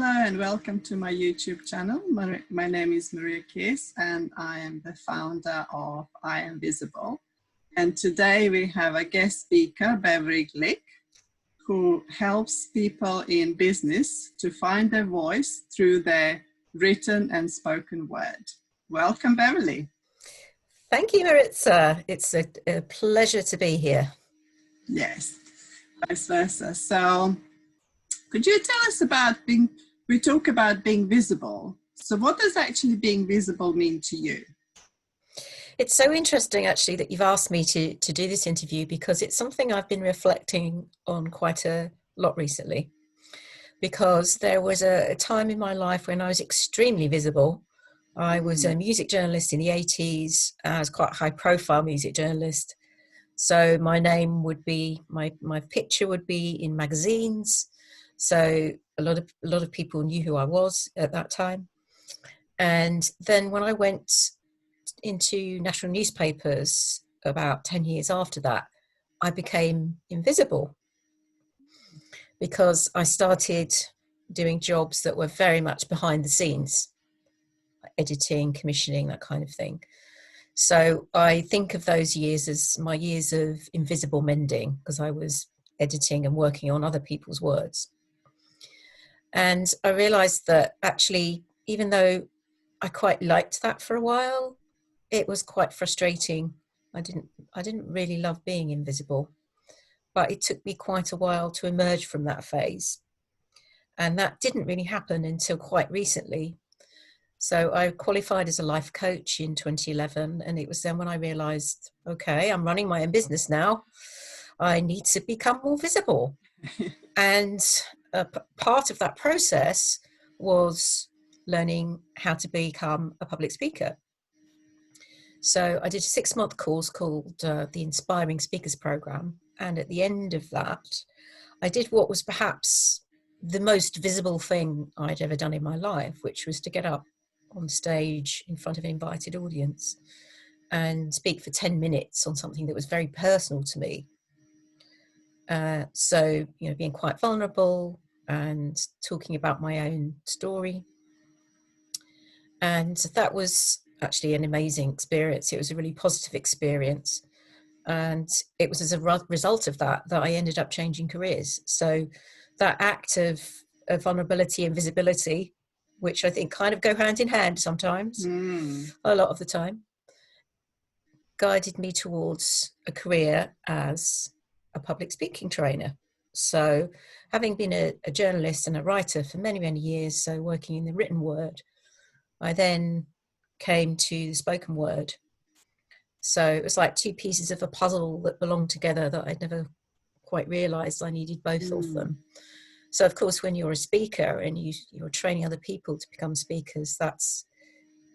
Hello and welcome to my YouTube channel. My name is Maria Kiss and I am the founder of I Am Visible. And today we have a guest speaker, Beverley Glick, who helps people in business to find their voice through their written and spoken word. Welcome, Beverley. Thank you, Maritza. It's a pleasure to be here. Yes, vice versa. So could you tell us about we talk about being visible. So what does actually being visible mean to you? It's so interesting, actually, that you've asked me to do this interview, because it's something I've been reflecting on quite a lot recently. Because there was a time in my life when I was extremely visible. I was a music journalist in the 80s. I was quite a high-profile music journalist. So my name would be, my picture would be in magazines. So a lot of people knew who I was at that time. And then when I went into national newspapers about 10 years after that, I became invisible because I started doing jobs that were very much behind the scenes, editing, commissioning, that kind of thing. So I think of those years as my years of invisible mending, because I was editing and working on other people's words. And I realized that actually, even though I quite liked that for a while, it was quite frustrating. I didn't really love being invisible, but it took me quite a while to emerge from that phase. And that didn't really happen until quite recently. So I qualified as a life coach in 2011, and it was then when I realized, okay, I'm running my own business now. I need to become more visible. And part of that process was learning how to become a public speaker. So I did a 6-month course called the Inspiring Speakers Program. And at the end of that, I did what was perhaps the most visible thing I'd ever done in my life, which was to get up on stage in front of an invited audience and speak for 10 minutes on something that was very personal to me. So, being quite vulnerable and talking about my own story. And that was actually an amazing experience. It was a really positive experience. And it was as a result of that I ended up changing careers. So that act of vulnerability and visibility, which I think kind of go hand in hand sometimes, a lot of the time, guided me towards a career as a public speaking trainer. So having been a journalist and a writer for many, many years, so working in the written word, I then came to the spoken word. So it was like two pieces of a puzzle that belonged together that I'd never quite realized I needed both of them. So of course, when you're a speaker and you're training other people to become speakers, that's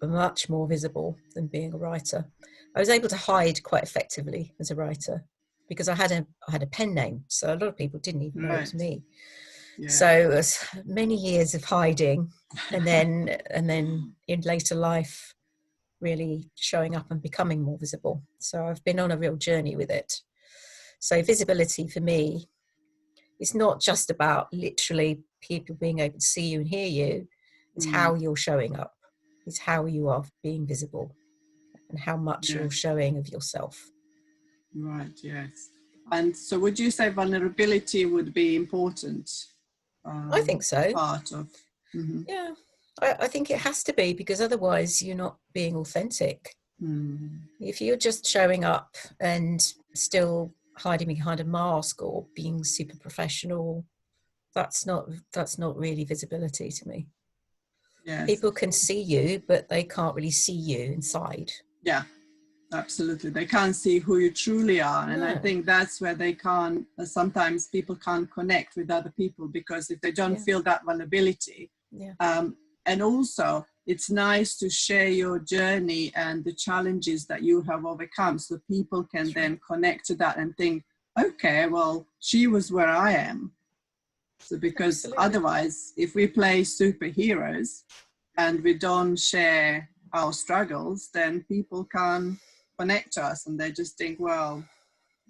much more visible than being a writer. I was able to hide quite effectively as a writer because I had a pen name, so a lot of people didn't even know it was me. Yeah. So it was many years of hiding, and then in later life, really showing up and becoming more visible. So I've been on a real journey with it. So visibility for me is not just about literally people being able to see you and hear you. It's how you're showing up. It's how you are being visible and how much you're showing of yourself. Right, yes. And so would you say vulnerability would be important? I think so. Part of. Yeah, I think it has to be, because otherwise you're not being authentic. If you're just showing up and still hiding behind a mask or being super professional, that's not really visibility to me. Yes. People can see you, but they can't really see you inside. Yeah, absolutely. They can't see who you truly are. And I think that's where they can't, sometimes people can't connect with other people, because if they don't feel that vulnerability. And also it's nice to share your journey and the challenges that you have overcome, so people can then connect to that and think, okay, well, she was where I am. So because otherwise, if we play superheroes and we don't share our struggles, then people can't connect to us and they just think, well,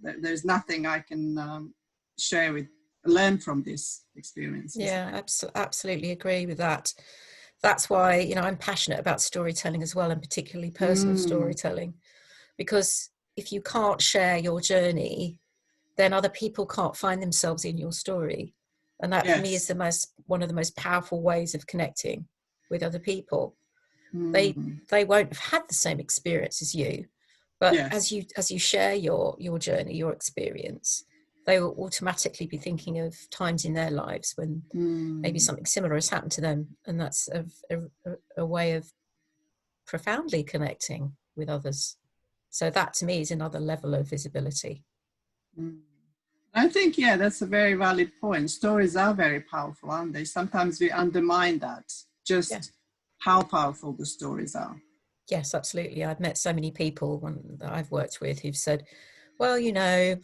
there's nothing I can share with learn from this experience. Yeah, absolutely agree with that. That's why, you know, I'm passionate about storytelling as well, and particularly personal storytelling, because if you can't share your journey, then other people can't find themselves in your story. And that for me is one of the most powerful ways of connecting with other people. They won't have had the same experience as you, but as you share your journey, your experience, they will automatically be thinking of times in their lives when maybe something similar has happened to them, and that's a way of profoundly connecting with others. So that to me is another level of visibility. I think, yeah, that's a very valid point. Stories are very powerful, aren't they? Sometimes we undermine that, just how powerful the stories are. Yes, absolutely. I've met so many people that I've worked with who've said, well, you know,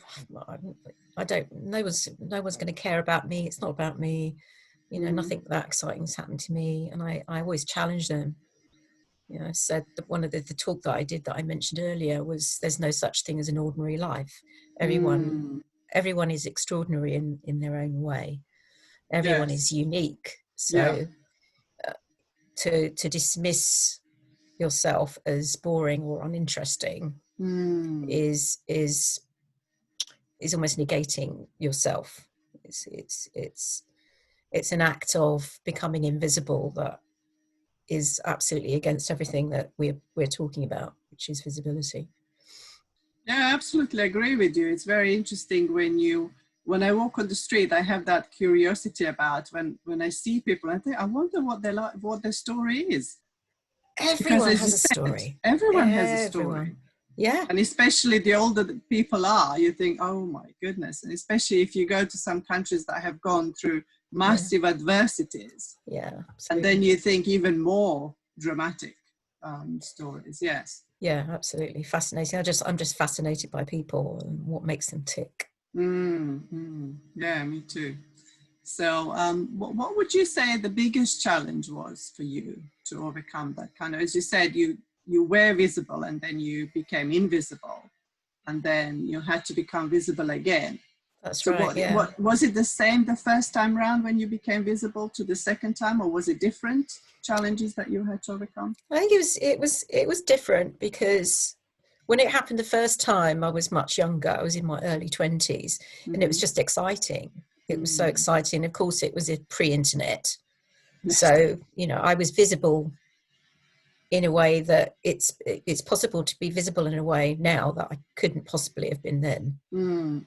I don't, no one's going to care about me. It's not about me. You know, nothing that exciting's happened to me. And I always challenge them. You know, I said that one of the talk that I did that I mentioned earlier was there's no such thing as an ordinary life. Everyone is extraordinary in their own way. Everyone is unique. So to dismiss yourself as boring or uninteresting is almost negating yourself. It's an act of becoming invisible that is absolutely against everything that we're talking about, which is visibility. Yeah, I absolutely agree with you. It's very interesting when I walk on the street, I have that curiosity about when I see people, I think, I wonder what they like, what their story is. Everyone has a story. Everyone has a story. Yeah. And especially the older people are, you think, oh my goodness. And especially if you go to some countries that have gone through massive adversities. Yeah. Absolutely. And then you think even more dramatic stories. Yes. Yeah, absolutely. Fascinating. I'm just fascinated by people and what makes them tick. Yeah, me too. So what would you say the biggest challenge was for you to overcome that kind of, as you said, you were visible and then you became invisible and then you had to become visible again. That's so right. What was it the same the first time round when you became visible to the second time, or was it different challenges that you had to overcome? I think it was different because when it happened the first time, I was much younger. I was in my early 20s, and it was just exciting. It was so exciting. Of course, it was a pre-internet. So, you know, I was visible in a way that it's possible to be visible in a way now that I couldn't possibly have been then.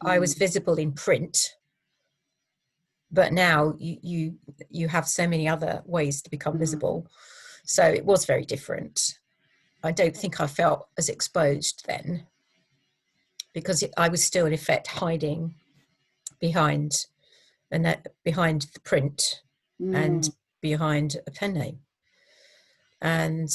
I was visible in print, but now you have so many other ways to become visible. So it was very different. I don't think I felt as exposed then because I was still in effect hiding behind the print and behind a pen name. And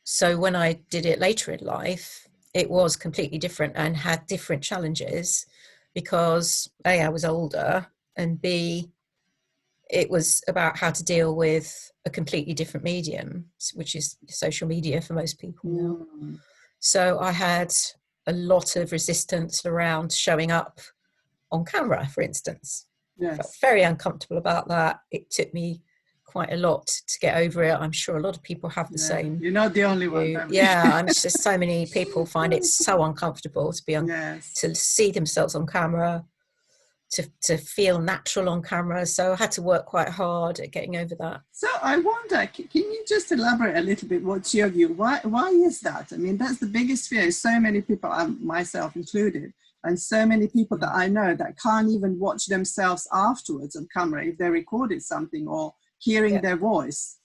so when I did it later in life, it was completely different and had different challenges because A, I was older, and B, it was about how to deal with a completely different medium, which is social media for most people now. So I had a lot of resistance around showing up on camera, for instance. I felt very uncomfortable about that. It took me quite a lot to get over it. I'm sure a lot of people have the same. You're not the only one. Yeah, I'm just so many people find it so uncomfortable to be to see themselves on camera, to feel natural on camera. So I had to work quite hard at getting over that. So I wonder, can you just elaborate a little bit? What's your view? Why is that? I mean, that's the biggest fear. So many people, myself included, and so many people that I know that can't even watch themselves afterwards on camera if they recorded something or hearing their voice.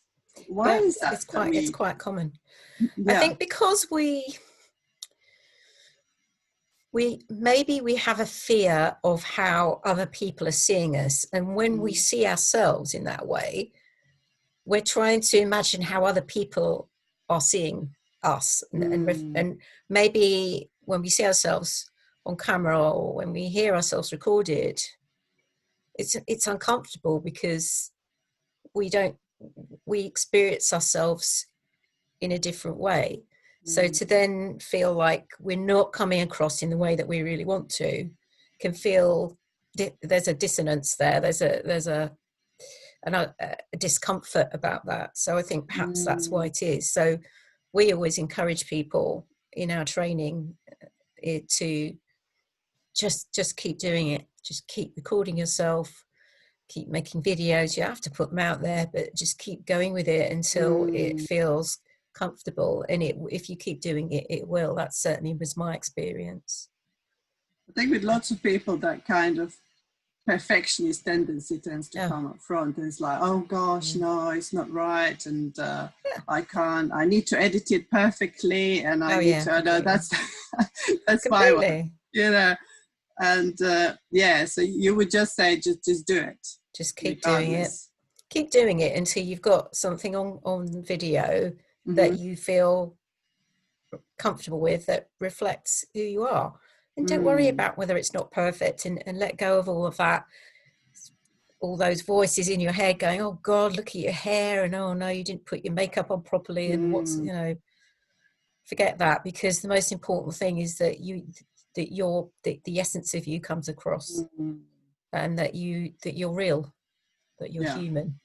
Why is that? It's quite common. I think because we have a fear of how other people are seeing us, and when we see ourselves in that way, we're trying to imagine how other people are seeing us, and maybe when we see ourselves on camera or when we hear ourselves recorded, it's uncomfortable because we experience ourselves in a different way. So to then feel like we're not coming across in the way that we really want to can feel there's a dissonance there. There's a discomfort about that. So I think perhaps that's why it is. So we always encourage people in our training to just keep doing it. Just keep recording yourself, keep making videos. You have to put them out there, but just keep going with it until it feels comfortable. And if you keep doing it, it will. That certainly was my experience. I think with lots of people, that kind of perfectionist tendency tends to come up front, and it's like, oh gosh, no, it's not right, and I need to edit it perfectly, and I need to, no, that's my one, you know. And so you would just say, just do it. Just keep doing it. Keep doing it until you've got something on video that you feel comfortable with, that reflects who you are. And don't worry about whether it's not perfect, and let go of all of that, all those voices in your head going, oh God, look at your hair, and oh no, you didn't put your makeup on properly, and what's, forget that, because the most important thing is that the essence of you comes across, and that you're real, that you're human.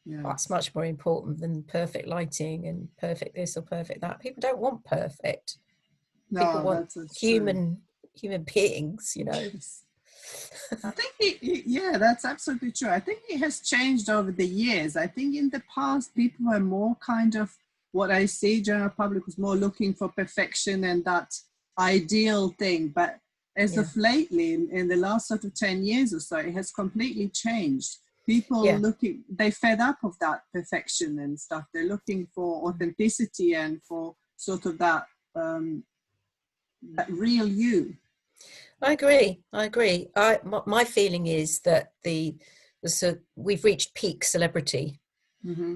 That's much more important than perfect lighting and perfect this or perfect that. People don't want perfect. People want human beings, I think that's absolutely true. I think it has changed over the years. I think in the past people were more kind of, what I see, general public was more looking for perfection and that ideal thing. But as of lately, in the last sort of 10 years or so, it has completely changed. People they fed up of that perfection and stuff. They're looking for authenticity and for sort of that real you. I agree. My feeling is that we've reached peak celebrity.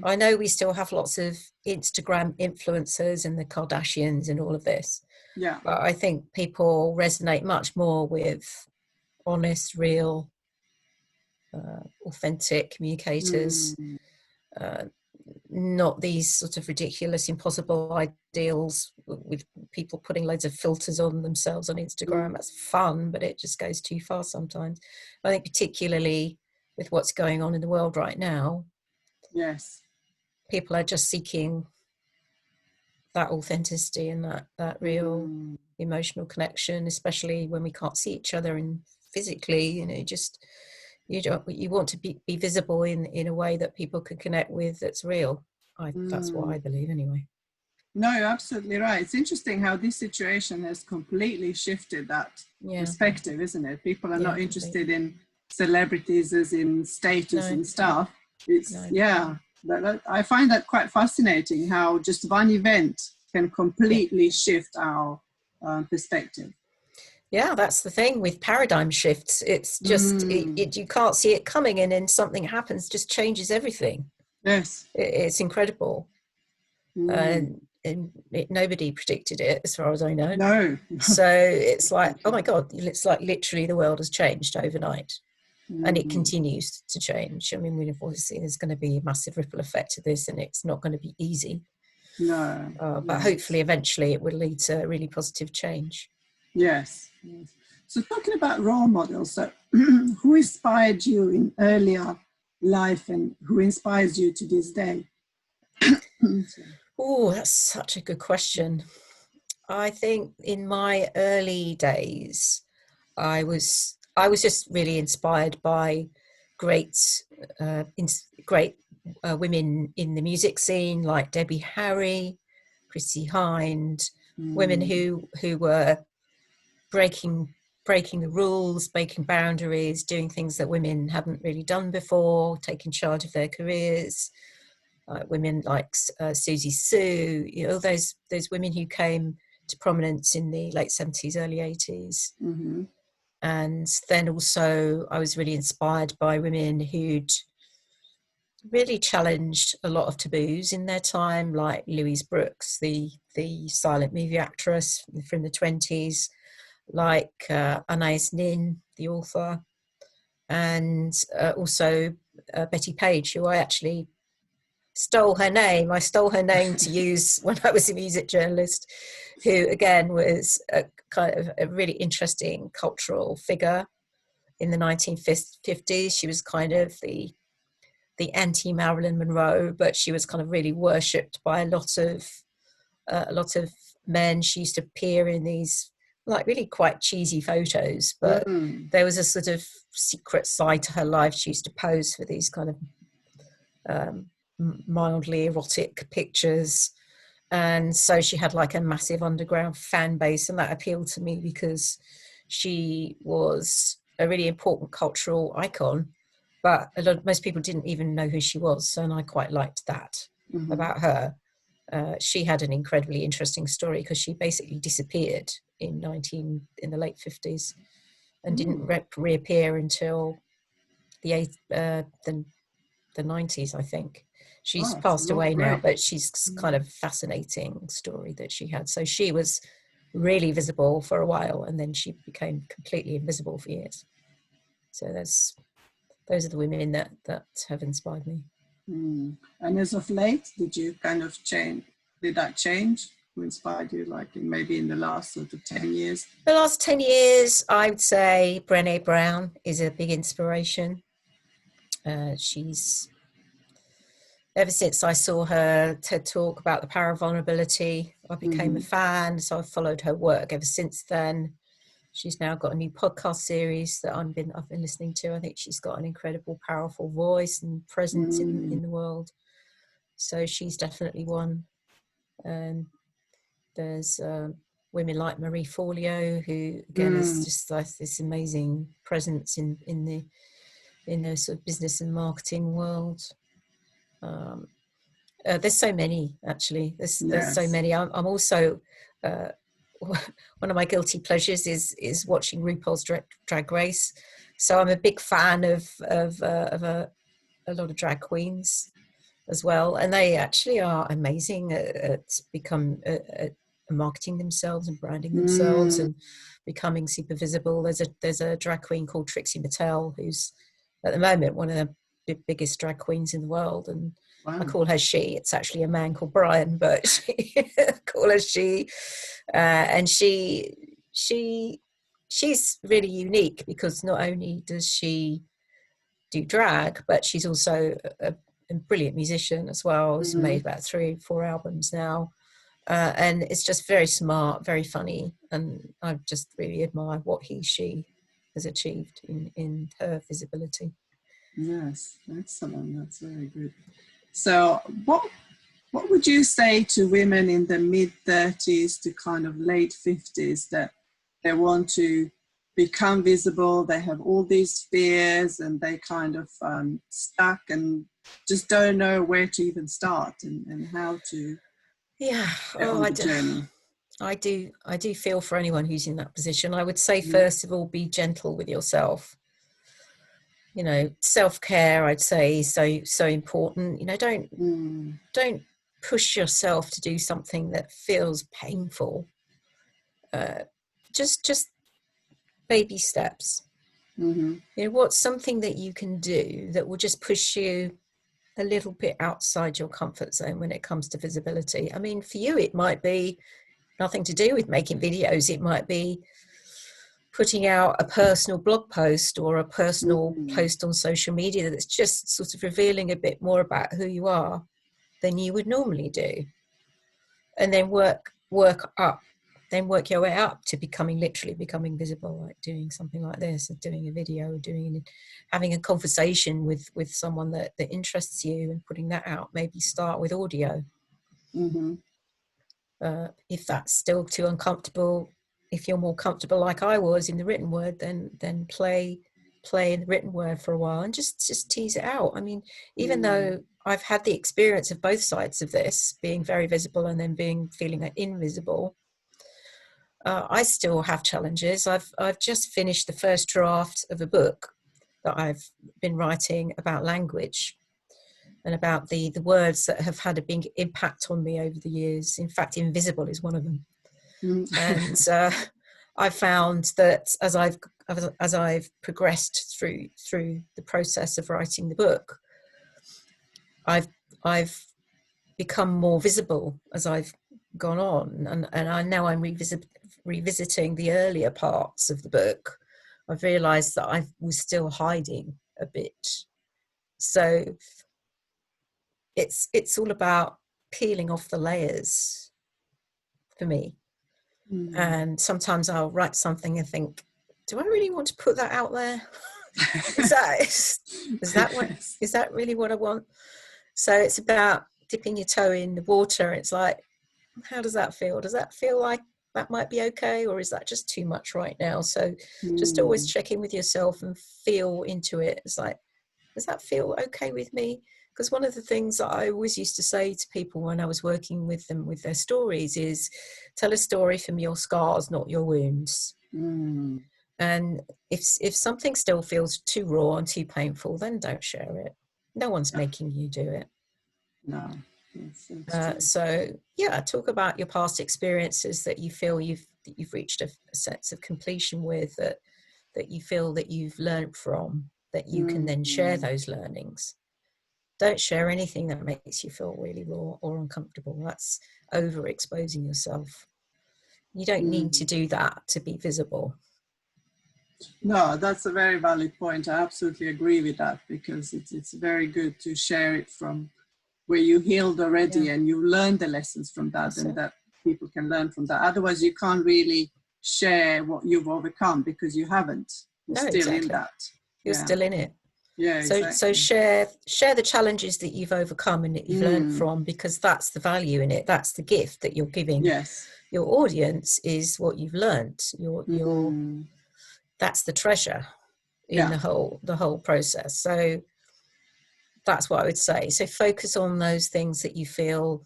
I know we still have lots of Instagram influencers and the Kardashians and all of this. Yeah. But I think people resonate much more with honest, real, authentic communicators. Not these sort of ridiculous, impossible ideals with people putting loads of filters on themselves on Instagram. That's fun, but it just goes too far sometimes. I think particularly with what's going on in the world right now, people are just seeking that authenticity and that real emotional connection, especially when we can't see each other and physically, you want to be visible in a way that people can connect with, that's real. That's what I believe anyway. No, you're absolutely right. It's interesting how this situation has completely shifted that perspective, isn't it? People are not interested in celebrities as in status and stuff. It's I find that quite fascinating, how just one event can completely shift our perspective. Yeah, that's the thing with paradigm shifts. It's just you can't see it coming, and then something happens, just changes everything. Yes, it's incredible, and nobody predicted it, as far as I know. No. So it's like, oh my God, it's like literally the world has changed overnight, and it continues to change. I mean, obviously there's going to be a massive ripple effect to this, and it's not going to be easy. No, but hopefully, eventually, it will lead to really positive change. Yes. So talking about role models, so who inspired you in earlier life and who inspires you to this day? Oh, that's such a good question. I think in my early days, I was just really inspired by great women in the music scene, like Debbie Harry, Chrissie Hynde, women who were breaking the rules, breaking boundaries, doing things that women hadn't really done before, taking charge of their careers. Women like Susie Sue, those women who came to prominence in the late 70s, early 80s. And then also I was really inspired by women who'd really challenged a lot of taboos in their time, like Louise Brooks, the silent movie actress from the 20s, like Anais Nin, the author, and also Betty Page, who I actually stole her name. I stole her name to use when I was a music journalist, who again was a kind of a really interesting cultural figure in the 1950s. She was kind of the anti-Marilyn Monroe, but she was kind of really worshipped by a lot of men. She used to appear in these like really quite cheesy photos, but there was a sort of secret side to her life. She used to pose for these kind of mildly erotic pictures, and so she had like a massive underground fan base, and that appealed to me because she was a really important cultural icon, but most people didn't even know who she was, and I quite liked that about her. She had an incredibly interesting story because she basically disappeared in the late 50s and didn't reappear until the 90s, I think. She's passed away now, but she's kind of fascinating story that she had. So she was really visible for a while, and then she became completely invisible for years. So those are the women that have inspired me. And as of late, did you kind of change? Did that change? Who inspired you, like maybe in the last sort of 10 years? The last 10 years, I would say Brené Brown is a big inspiration. She's, ever since I saw her TED talk about the power of vulnerability, I became a fan. So I've followed her work ever since then. She's now got a new podcast series that I've been listening to. I think she's got an incredible, powerful voice and presence in the world. So she's definitely one. And there's women like Marie Forleo, who again is just like this amazing presence in the sort of business and marketing world. There's so many, actually. There's so many. I'm also one of my guilty pleasures is watching RuPaul's Drag Race. So I'm a big fan of a lot of drag queens as well, and they actually are amazing at marketing themselves and branding themselves and becoming super visible. There's a drag queen called Trixie Mattel, who's at the moment one of the biggest drag queens in the world, and I call her she. It's actually a man called Brian, but I call her she. And she's really unique because not only does she do drag, but she's also a brilliant musician as well. She's made about 3-4 albums now. And it's just very smart, very funny. And I just really admire what she has achieved in her visibility. Yes, excellent. That's very good. So what would you say to women in the mid-30s to kind of late 50s that they want to become visible, they have all these fears and they kind of stuck and just don't know where to even start and how to get on the journey? I do feel for anyone who's in that position. I would say, first of all, be gentle with yourself. You know, self-care, I'd say, is so important. You know, don't push yourself to do something that feels painful. Just baby steps. You know, what's something that you can do that will just push you a little bit outside your comfort zone when it comes to visibility? I mean, for you, it might be nothing to do with making videos. It might be putting out a personal blog post or a personal post on social media that's just sort of revealing a bit more about who you are than you would normally do. And then work your way up to literally becoming visible, like doing something like this, or doing a video, having a conversation with someone that interests you and putting that out. Maybe start with audio. If that's still too uncomfortable, if you're more comfortable like I was in the written word, then play in the written word for a while and just tease it out. I mean, even though I've had the experience of both sides of this, being very visible and then feeling invisible, I still have challenges. I've just finished the first draft of a book that I've been writing about language and about the words that have had a big impact on me over the years. In fact, invisible is one of them. And I found that as I've progressed through the process of writing the book, I've become more visible as I've gone on, and I now I'm revisiting the earlier parts of the book I've realized that I was still hiding a bit. So it's all about peeling off the layers for me. And sometimes I'll write something and think, do I really want to put that out there? is that really what I want? So it's about dipping your toe in the water. It's like, how does that feel? Does that feel like that might be okay, or is that just too much right now? So just always check in with yourself and feel into it. It's like, does that feel okay with me? Because one of the things that I always used to say to people when I was working with them with their stories is, tell a story from your scars, not your wounds. And if something still feels too raw and too painful, then don't share it. No one's making you do it. No. So yeah, talk about your past experiences that you feel you've reached a sense of completion with, that you feel that you've learned from, that you can then share those learnings. Don't share anything that makes you feel really raw or uncomfortable. That's overexposing yourself. You don't need to do that to be visible. No, that's a very valid point. I absolutely agree with that, because it's very good to share it from where you healed already and you learned the lessons from that, and that people can learn from that. Otherwise, you can't really share what you've overcome, because you haven't. You're still in that. You're still in it. Yeah, exactly. So share the challenges that you've overcome and that you've learned from, because that's the value in it. That's the gift that you're giving your audience, is what you've learned. That's the treasure in the whole process. So that's what I would say. So focus on those things that you feel,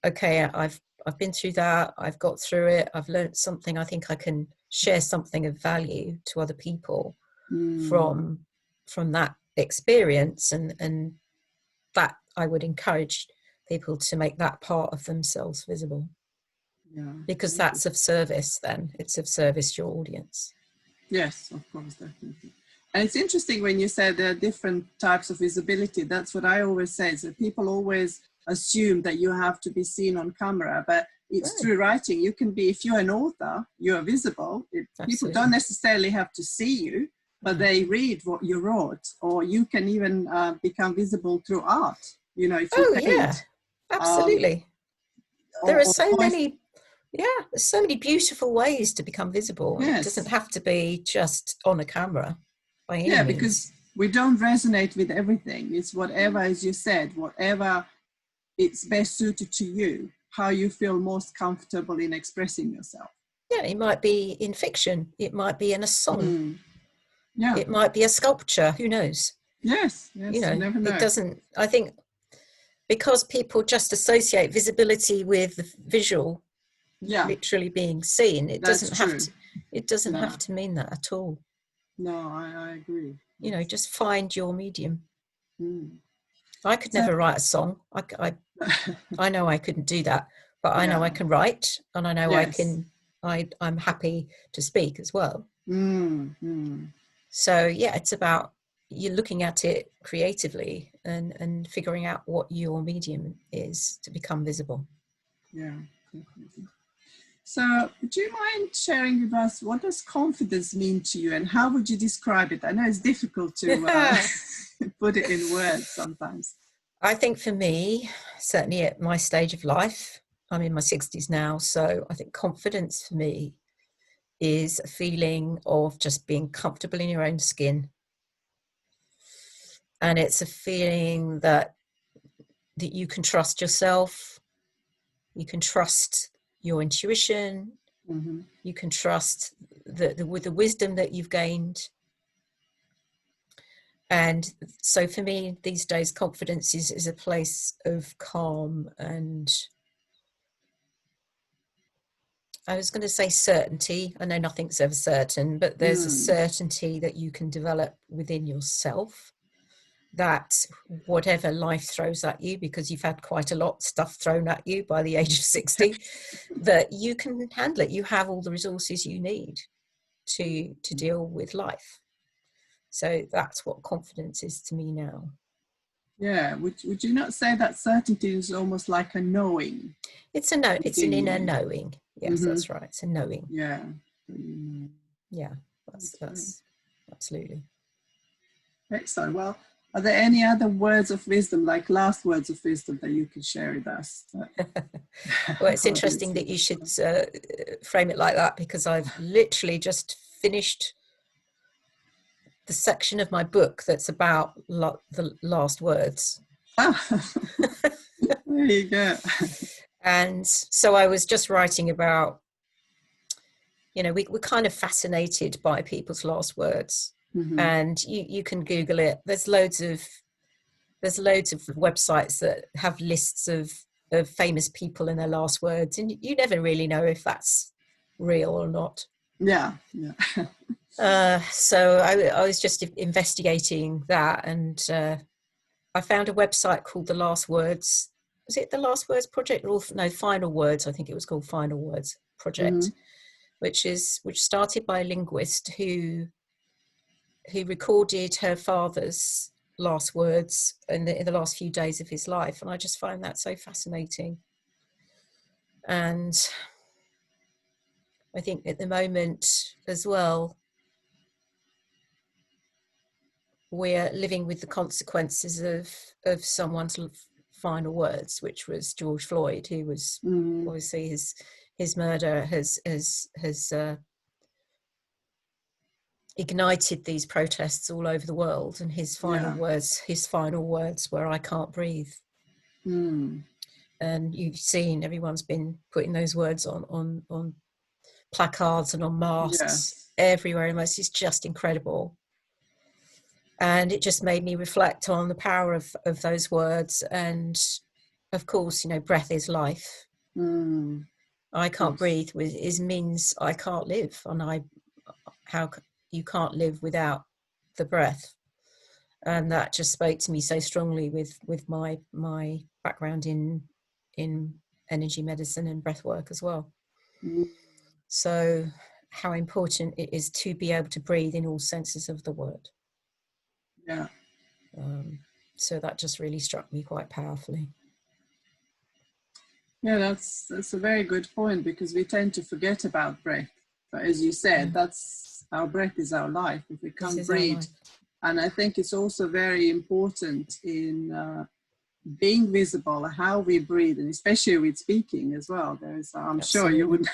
okay, I've been through that, I've got through it, I've learned something, I think I can share something of value to other people from that experience, and that I would encourage people to make that part of themselves visible. Because that's of service then. It's of service to your audience. Yes, of course, definitely. And it's interesting when you said there are different types of visibility. That's what I always say. So people always assume that you have to be seen on camera, but it's through writing. You can be, if you're an author, you're visible. People don't necessarily have to see you, but they read what you wrote, or you can even become visible through art. You know, if you paint. Absolutely. There are so many. There's so many beautiful ways to become visible. It doesn't have to be just on a camera by any means. Because we don't resonate with everything. It's whatever, as you said, whatever it's best suited to you, how you feel most comfortable in expressing yourself. Yeah, it might be in fiction. It might be in a song. It might be a sculpture. Who knows? Yes, you never know. It doesn't, I think, because people just associate visibility with the visual, literally being seen. It doesn't have to mean that at all. No, I agree. You know, just find your medium. I could never write a song. I know I couldn't do that, but I know I can write, and I know I'm happy to speak as well. So it's about you looking at it creatively and figuring out what your medium is to become visible. Yeah, definitely. So do you mind sharing with us, what does confidence mean to you, and how would you describe it? I know it's difficult to put it in words sometimes. I think for me, certainly at my stage of life, I'm in my 60s now, so I think confidence for me is a feeling of just being comfortable in your own skin. And it's a feeling that you can trust yourself, you can trust your intuition, you can trust with the wisdom that you've gained. And so for me these days, confidence is a place of calm, and I was going to say certainty. I know nothing's ever certain, but there's a certainty that you can develop within yourself, that whatever life throws at you, because you've had quite a lot of stuff thrown at you by the age of 60, that you can handle it. You have all the resources you need to deal with life. So that's what confidence is to me now. Yeah, would you not say that certainty is almost like a knowing? It's an inner knowing. Yes, that's right. It's a knowing. Yeah. Yeah, that's absolutely. Excellent. Well, are there any other words of wisdom, like last words of wisdom, that you could share with us? Well, it's interesting that you should frame it like that, because I've literally just finished the section of my book that's about the last words. There you go. And so I was just writing about, you know, we're kind of fascinated by people's last words. Mm-hmm. And you can Google it. There's loads of websites that have lists of famous people and their last words, and you never really know if that's real or not. Yeah. So I was just investigating that, and I found a website called The Last Words. Was it The Last Words Project? Or no, Final Words. I think it was called Final Words Project, mm-hmm. which started by a linguist who recorded her father's last words in the last few days of his life, and I just find that so fascinating. And I think at the moment as well, we're living with the consequences of someone's final words, which was George Floyd, who was obviously his murder has ignited these protests all over the world, and his final words were, "I can't breathe." And you've seen everyone's been putting those words on placards and on masks everywhere, and it's just incredible. And it just made me reflect on the power of those words. And of course, you know, breath is life. I can't breathe means I can't live, and you can't live without the breath. And that just spoke to me so strongly with my background in energy medicine and breath work as well. So how important it is to be able to breathe in all senses of the word. Yeah. So that just really struck me quite powerfully. Yeah, that's a very good point, because we tend to forget about breath. But as you said, that's our breath is our life. If we can't breathe, and I think it's also very important in being visible how we breathe, and especially with speaking as well. There's, I'm sure you would.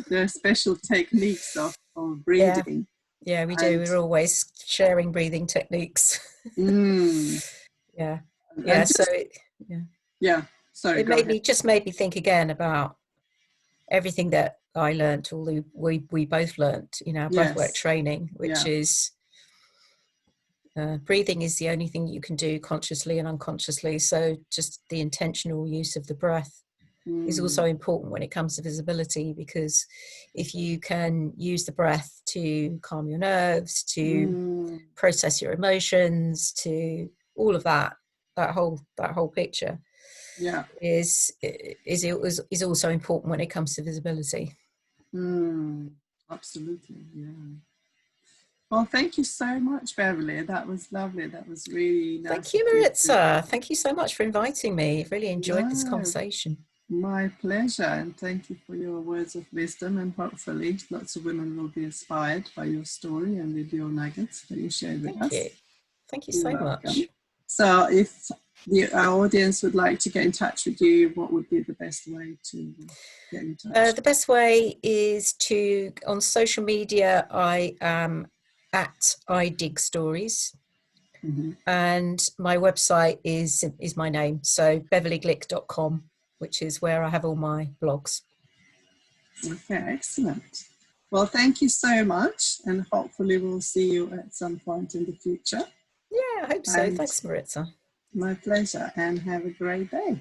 There are special techniques of breathing. Yeah, we do. We're always sharing breathing techniques. Yeah. Sorry. It made me think again about everything that I learned, although we both learned in our breathwork training, which is breathing is the only thing you can do consciously and unconsciously. So just the intentional use of the breath is also important when it comes to visibility, because if you can use the breath to calm your nerves, to process your emotions, to all of that whole picture is also important when it comes to visibility. Absolutely. Well, thank you so much, Beverley. That was lovely. That was really nice. Thank you, Maritza. Thank you so much for inviting me. I've really enjoyed this conversation. My pleasure. And thank you for your words of wisdom. And hopefully lots of women will be inspired by your story and with your nuggets that you shared with us. Thank you so much. So if our audience would like to get in touch with you, what would be the best way to get in touch? The best way is on social media, I am at I Dig Stories, and my website is my name, so beverlyglick.com, which is where I have all my blogs. Okay, excellent. Well, thank you so much, and hopefully we'll see you at some point in the future. Yeah, I hope so. Thanks, Maritza. My pleasure, and have a great day.